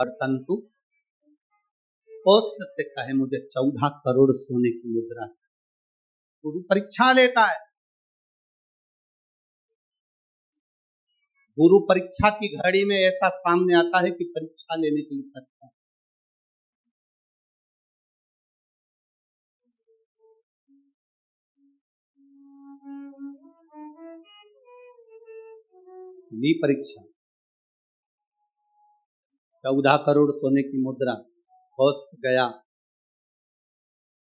परंतु पोस्ट से कहे मुझे 14 करोड़ सोने की मुद्रा। गुरु परीक्षा लेता है। गुरु परीक्षा की घड़ी में ऐसा सामने आता है कि परीक्षा लेने के लिए करता है। ली परीक्षा, 14 करोड़ सोने की मुद्रा, होश गया,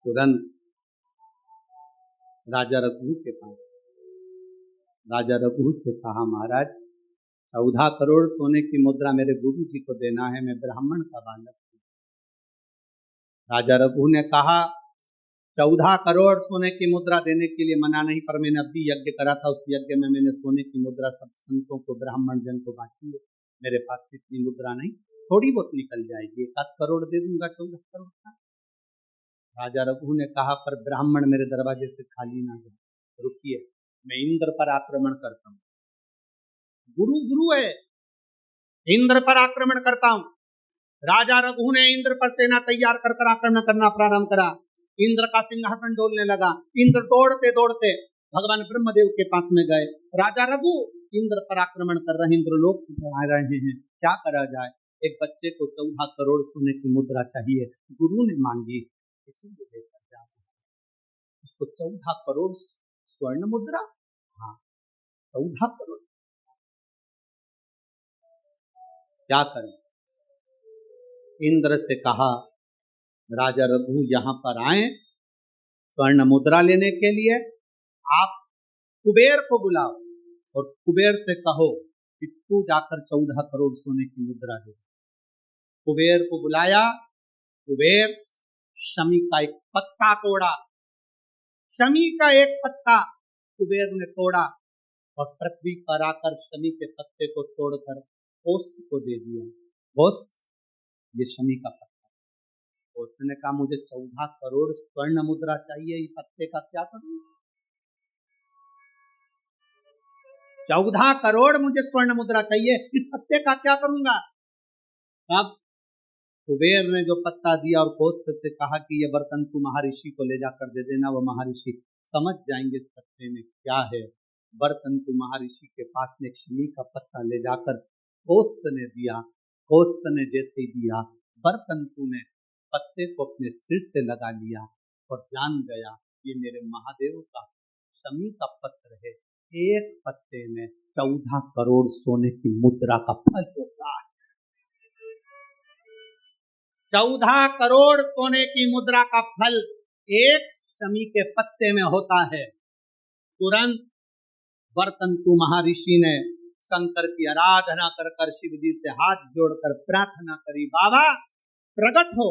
तुरंत राजा रघु के पास। राजा रघु से कहा, महाराज 14 करोड़ सोने की मुद्रा मेरे गुरु जी को देना है, मैं ब्राह्मण का बालक हूँ। राजा रघु ने कहा 14 करोड़ सोने की मुद्रा देने के लिए मना नहीं, पर मैंने अभी यज्ञ करा था, उस यज्ञ में मैंने सोने की मुद्रा सब संतों को, ब्राह्मण जन को बांटी है। मेरे पास इतनी मुद्रा नहीं, थोड़ी बहुत निकल जाएगी, 1 करोड़ दे दूंगा 14 करोड़ का। राजा रघु ने कहा, पर ब्राह्मण मेरे दरवाजे से खाली ना जाए, रुकिए, मैं इंद्र पर आक्रमण करता हूँ। गुरु गुरु है, इंद्र पर आक्रमण करता हूँ। राजा रघु ने इंद्र पर सेना तैयार कर आक्रमण करना प्रारंभ करा। इंद्र का सिंहासन डोलने लगा। इंद्र दौड़ते दौड़ते भगवान ब्रह्मदेव के पास में गए। राजा रघु इंद्र पर आक्रमण कर रहे, इंद्र लोग आ रहे हैं, क्या करा जाए। एक बच्चे को 14 करोड़ सोने की मुद्रा चाहिए, गुरु ने मांगी, इसीलिए लेकर जा रहे हैं। उसको 14 करोड़ स्वर्ण मुद्रा, हाँ 14 करोड़, क्या करें। इंद्र से कहा, राजा रघु यहाँ पर आए स्वर्ण मुद्रा लेने के लिए, आप कुबेर को बुलाओ और कुबेर से कहो कि तू जाकर 14 करोड़ सोने की मुद्रा दे। कुबेर को बुलाया। कुबेर शमी का एक पत्ता तोड़ा, शमी का एक पत्ता कुबेर ने तोड़ा और पृथ्वी पर आकर शमी के पत्ते को तोड़कर ओस को दे दिया। ओस, ये शमी का पत्ता। उसने कहा, मुझे 14 करोड़ स्वर्ण मुद्रा चाहिए, इस पत्ते का क्या करूं। 14 करोड़ मुझे स्वर्ण मुद्रा चाहिए, इस पत्ते का क्या करूंगा। तब कुबेर ने जो पत्ता दिया और कोष से कहा कि ये बर्तन तू महर्षि को ले जाकर दे देना, वो महर्षि समझ जाएंगे इस पत्ते में क्या है। बर्तन तू महर्षि के पास में शमी का पत्ता ले जाकर कोष ने दिया। कोष ने जैसे दिया, बर्तन तू ने पत्ते को अपने सिर से लगा लिया और जान गया ये मेरे महादेव का शमी का पत्र है। एक पत्ते में 14 करोड़ सोने की मुद्रा का फल होता है। 14 करोड़ सोने की मुद्रा का फल एक शमी के पत्ते में होता है। तुरंत बर्तंतु महर्षि ने शंकर की आराधना कर कर शिव जी से हाथ जोड़कर प्रार्थना करी, बाबा प्रकट हो।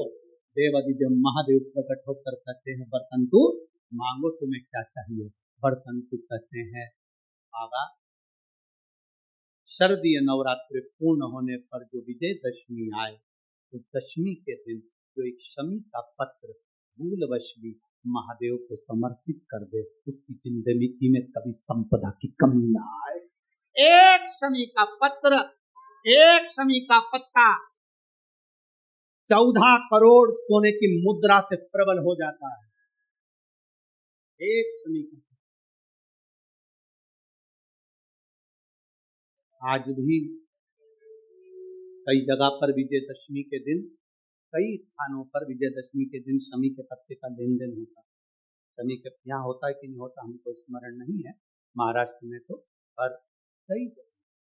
देवादिदेव महादेव प्रकट होकर कहते हैं, बर्तंतु मांगो तुम्हें क्या चाहिए। बर्तंतु कहते हैं, बाबा शरदीय नवरात्रि पूर्ण होने पर जो विजयदशमी आए, उस दशमी के दिन जो एक शमी का पत्र भूलवश भी महादेव को समर्पित कर दे, उसकी जिंदगी में कभी संपदा की कमी ना आए। एक शमी का पत्र, एक शमी का पत्ता 14 करोड़ सोने की मुद्रा से प्रबल हो जाता है। एक शमी का। आज भी कई जगह पर विजयदशमी के दिन, कई स्थानों पर विजयदशमी के दिन शमी के पत्ते का लेन देन होता है। शमी के यहाँ होता है कि नहीं होता हमको स्मरण नहीं है, महाराष्ट्र में तो, पर कई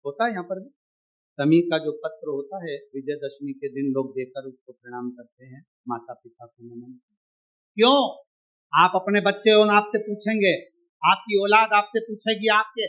होता है यहाँ पर भी। शमी का जो पत्र होता है विजयदशमी के दिन लोग देकर उसको प्रणाम करते हैं, माता पिता को नमन। क्यों? आप अपने बच्चे और आपसे पूछेंगे, आपकी औलाद आपसे पूछेगी, आपके